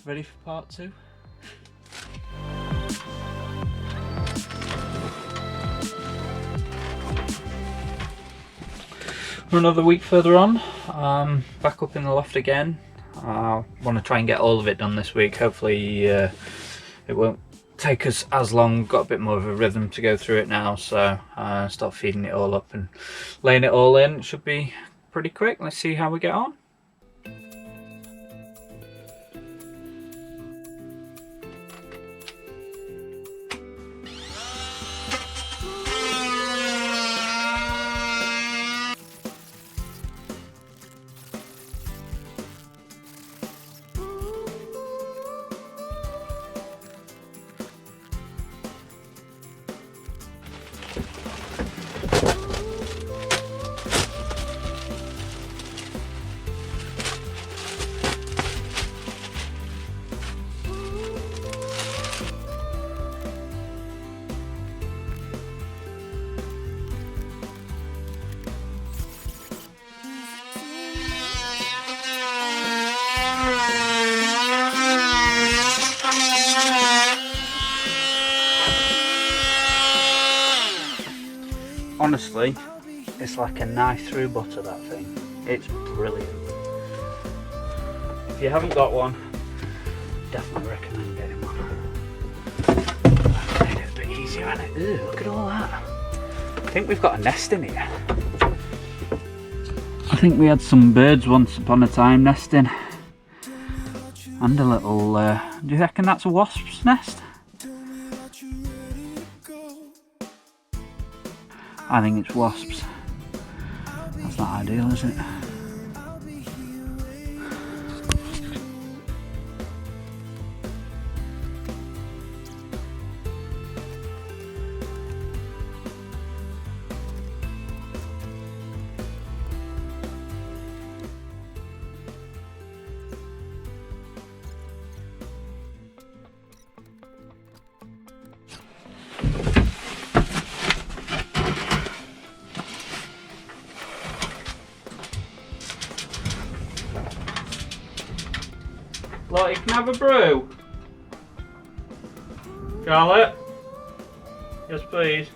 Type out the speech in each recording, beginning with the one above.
ready for part 2. We're another week further on, back up in the loft again. I want to try and get all of it done this week. Hopefully it won't take us as long. Got a bit more of a rhythm to go through it now, so start feeding it all up and laying it all in. It should be pretty quick. Let's see how we get on. Honestly, it's like a knife through butter, that thing. It's brilliant. If you haven't got one, definitely recommend getting one. Made it a bit easier, hasn't it? Ooh, look at all that. I think we've got a nest in here. I think we had some birds once upon a time nesting. And a little, do you reckon that's a wasp's nest? I think it's wasps. That's not ideal, is it? Lottie, can I have a brew? Charlotte? Yes, please.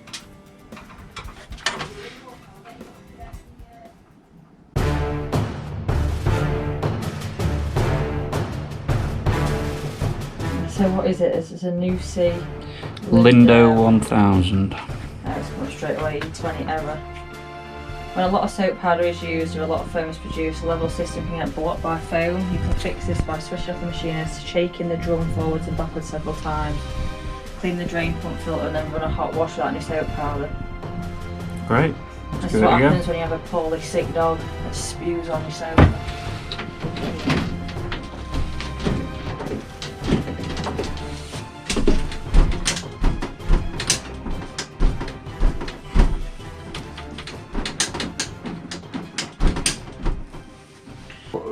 So what is it? Is it a new C? Lindo 1000. It's come straight away, E20 error. When a lot of soap powder is used or a lot of foam is produced, the level system can get blocked by foam. You can fix this by switching off the machine and shaking the drum forwards and backwards several times. Clean the drain pump filter and then run a hot wash without any soap powder. Great. That's what happens when you have a poorly sick dog that spews on your soap.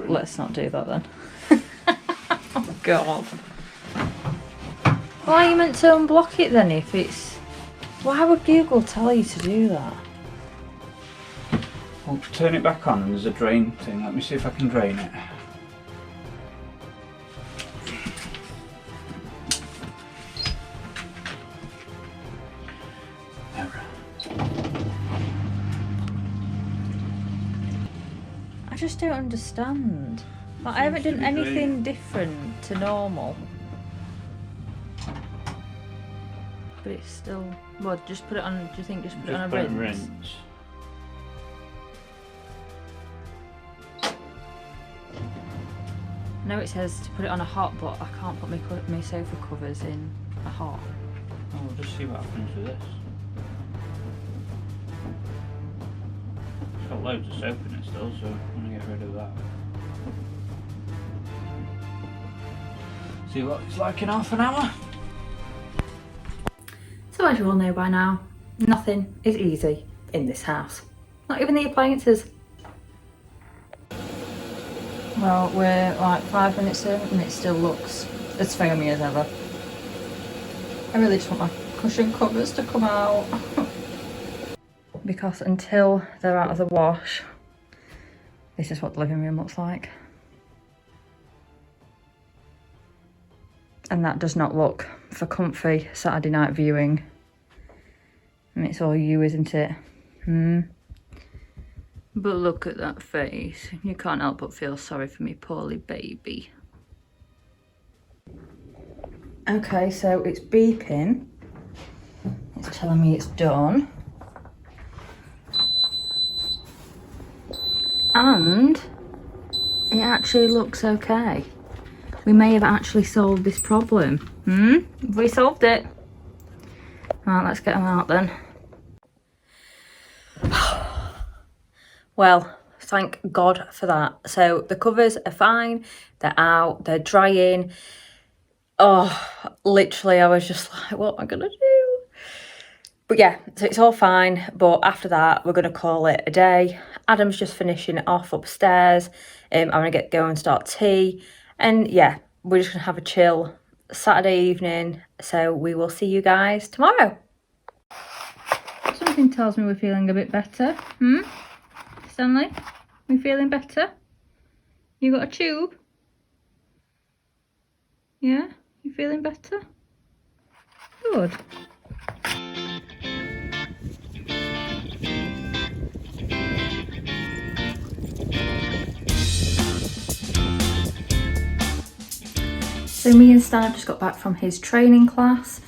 Let's not do that then. Oh god. Why are you meant to unblock it then if it's... Why would Google tell you to do that? Well, turn it back on and there's a drain thing. Let me see if I can drain it. I just don't understand. Like, I haven't done anything different to normal. But it's still... Well, just put it on... Do you think just put it on a rinse? No, it says to put it on a hot, but I can't put my sofa covers in a hot. Oh, we'll just see what happens with this. It's got loads of soap in it still, so I'm going to get rid of that. See what it's like in half an hour. So as you all know by now, nothing is easy in this house. Not even the appliances. Well, we're like 5 minutes in and it still looks as foamy as ever. I really just want my cushion covers to come out. Because until they're out of the wash, this is what the living room looks like. And that does not look for comfy Saturday night viewing. And it's all you, isn't it? But look at that face. You can't help but feel sorry for me poorly baby. Okay, so it's beeping. It's telling me it's done. And it actually looks okay. We may have actually solved this problem. Have we solved it? Right, let's get them out then. Well, thank God for that. So the covers are fine, they're out, they're drying. Oh, literally I was just like, what am I gonna do? But yeah, so it's all fine, but after that we're gonna call it a day. Adam's just finishing it off upstairs. I'm gonna get going and start tea. And yeah, we're just gonna have a chill Saturday evening. So we will see you guys tomorrow. Something tells me we're feeling a bit better. Stanley, we feeling better? You got a tube? Yeah, you feeling better? Good. So me and Stan have just got back from his training class.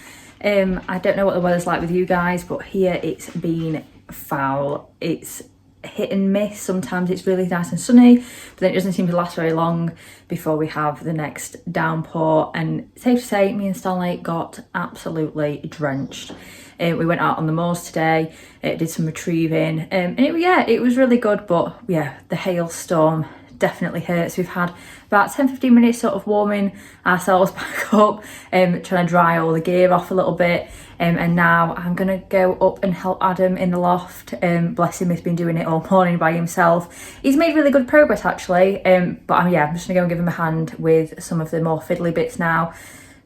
I don't know what the weather's like with you guys, but here it's been foul. It's hit and miss. Sometimes it's really nice and sunny, but then it doesn't seem to last very long before we have the next downpour. And safe to say, me and Stanley got absolutely drenched. We went out on the moors today, did some retrieving, and it was really good. But yeah, the hailstorm definitely hurts. We've had about 10-15 minutes sort of warming ourselves back up, trying to dry all the gear off a little bit, and now I'm gonna go up and help Adam in the loft. Bless him, he's been doing it all morning by himself. He's made really good progress actually, but I'm just gonna go and give him a hand with some of the more fiddly bits now,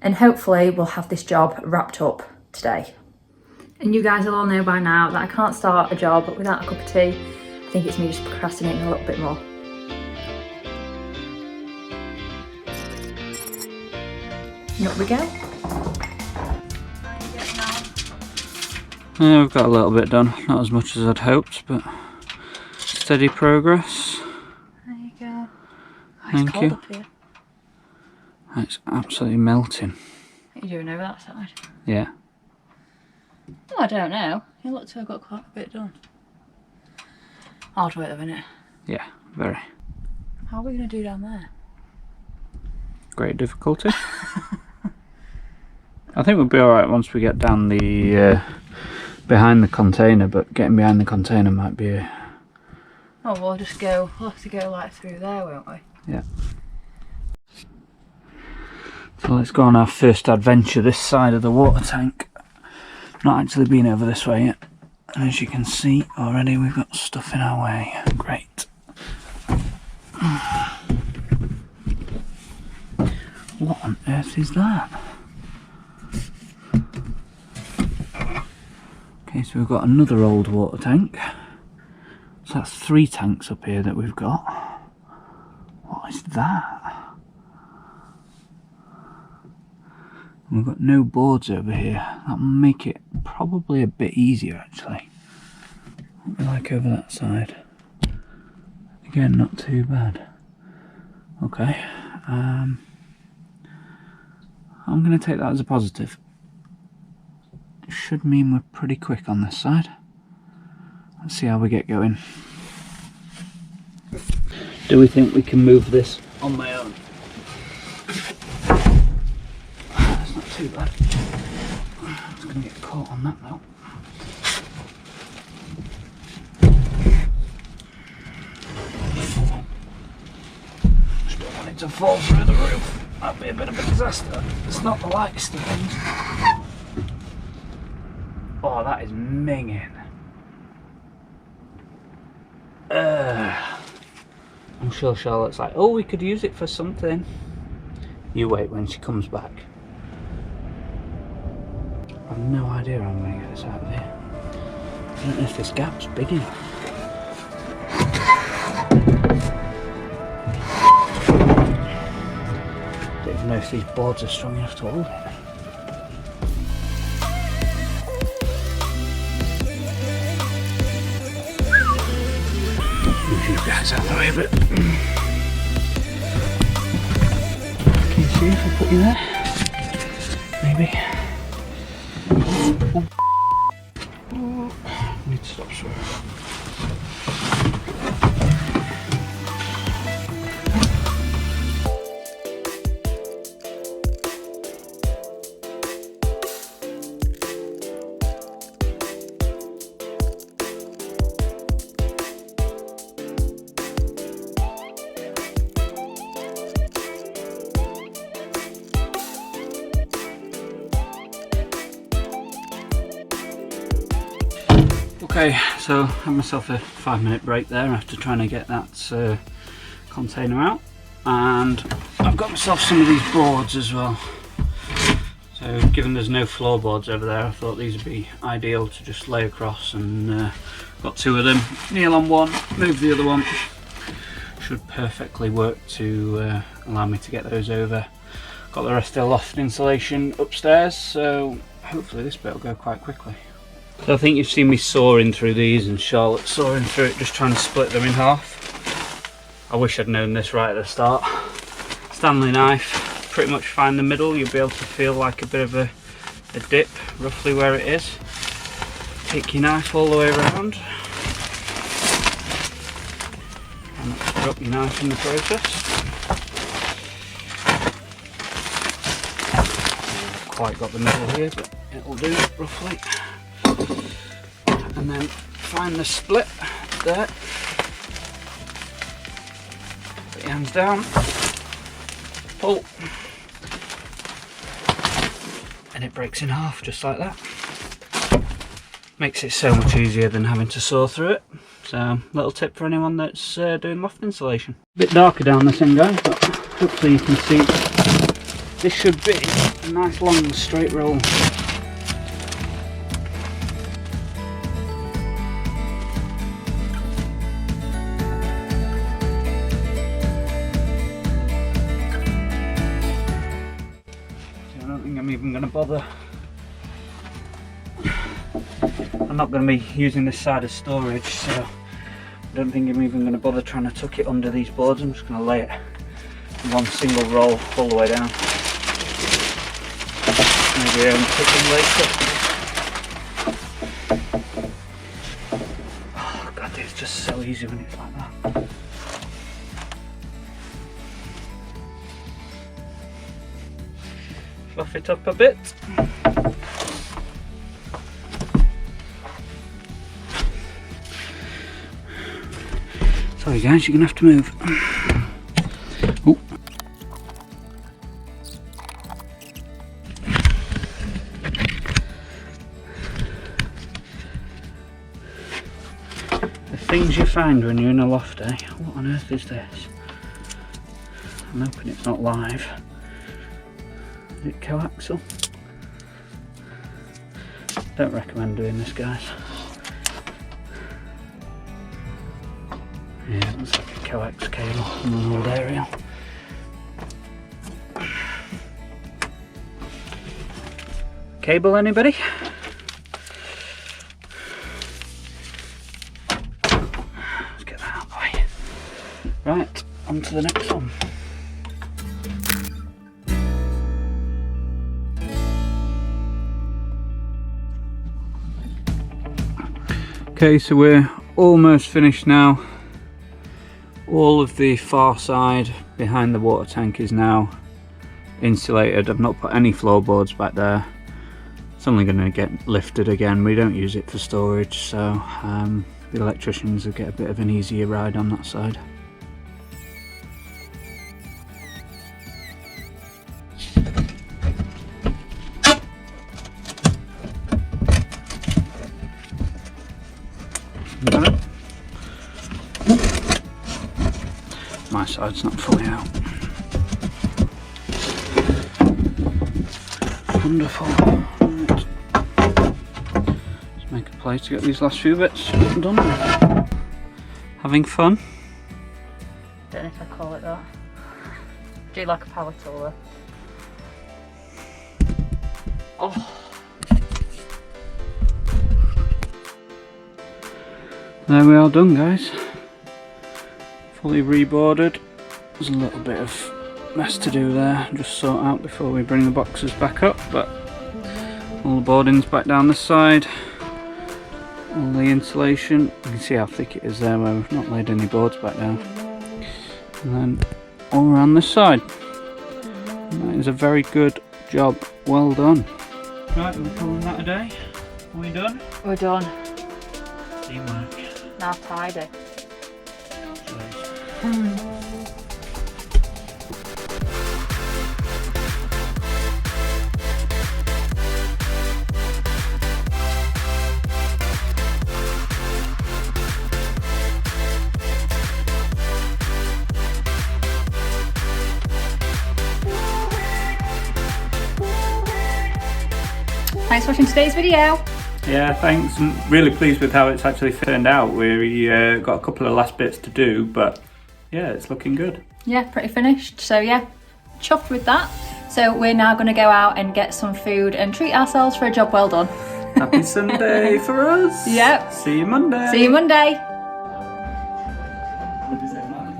and hopefully we'll have this job wrapped up today. And you guys will all know by now that I can't start a job without a cup of tea. I think it's me just procrastinating a little bit more. And up we go. Yeah, we've got a little bit done, not as much as I'd hoped, but steady progress. There you go. Thank you. Up here. It's absolutely melting. What are you doing over that side? Yeah. Oh, I don't know. You look to have got quite a bit done. Hard work though, isn't it? Yeah, very. How are we going to do down there? Great difficulty. I think we'll be alright once we get down the behind the container, but getting behind the container might be a... Oh, we'll have to go like through there, won't we? Yeah. So let's go on our first adventure this side of the water tank. Not actually been over this way yet, and as you can see already we've got stuff in our way. Great. What on earth is that? Okay, so we've got another old water tank. So that's 3 tanks up here that we've got. What is that? We've got no boards over here. That'll make it probably a bit easier actually. What do we like over that side? Again, not too bad. Okay. I'm going to take that as a positive. It should mean we're pretty quick on this side. Let's see how we get going. Do we think we can move this on my own? That's not too bad. It's going to get caught on that though. Just don't want it to fall through the roof. That'd be a bit of a disaster. It's not the lightest of things. Oh, that is minging. I'm sure Charlotte's like, oh, we could use it for something. You wait when she comes back. I've no idea how I'm going to get this out of here. I don't know if this gap's big enough. Don't even know if if these boards are strong enough to hold it. Move you guys out of the way a bit. Can you see if I put you there? Maybe. Oh. I need to stop swearing. Okay, so I had myself a 5-minute break there after trying to get that container out, and I've got myself some of these boards as well. So given there's no floorboards over there, I thought these would be ideal to just lay across, and got 2 of them. Kneel on one, move the other one. Should perfectly work to allow me to get those over. Got the rest of the loft insulation upstairs, so hopefully this bit will go quite quickly. So I think you've seen me sawing through these, and Charlotte sawing through it, just trying to split them in half. I wish I'd known this right at the start. Stanley knife, pretty much find the middle, you'll be able to feel like a bit of a dip, roughly where it is. Take your knife all the way around. And not to drop your knife in the process. Not quite got the middle here, but it'll do roughly. And then find the split there. Put your hands down, pull, and it breaks in half just like that. Makes it so much easier than having to saw through it. So, little tip for anyone that's doing loft insulation. A bit darker down this end, guys, but hopefully you can see this should be a nice long straight roll. I'm even going to bother. I'm not going to be using this side as storage, so I don't think I'm even going to bother trying to tuck it under these boards. I'm just going to lay it in one single roll all the way down. Maybe tuck them later. Oh god, it's just so easy when it's like that. Fluff it up a bit. Sorry guys, you're gonna have to move. Ooh. The things you find when you're in a loft, eh? What on earth is this? I'm hoping it's not live. Is it coaxial? Don't recommend doing this, guys. Yeah, it looks like a coax cable in an old aerial. Cable, anybody? Let's get that out of the way. Right, on to the next one. Okay, so we're almost finished now. All of the far side behind the water tank is now insulated. I've not put any floorboards back there. It's only going to get lifted again. We don't use it for storage, so the electricians will get a bit of an easier ride on that side. My side's not fully out. Wonderful. Right. Let's make a play to get these last few bits done. Having fun? Don't know if I call it that. Do you like a power tool though? Oh. There we are done, guys. Fully reboarded. There's a little bit of mess to do there, just sort out before we bring the boxes back up, but all the boarding's back down this side. All the insulation, you can see how thick it is there where we've not laid any boards back down. And then all around this side. And that is a very good job, well done. Right, we're calling that a day. Are we done? We're done. Teamwork. Now tidy. Thanks for watching today's video. Yeah, thanks. I'm really pleased with how it's actually turned out. We got a couple of last bits to do, but yeah, it's looking good. Yeah, pretty finished. So yeah, chuffed with that. So we're now going to go out and get some food and treat ourselves for a job well done. Happy Sunday for us. Yep. See you Monday. See you Monday. What did you say, Matt?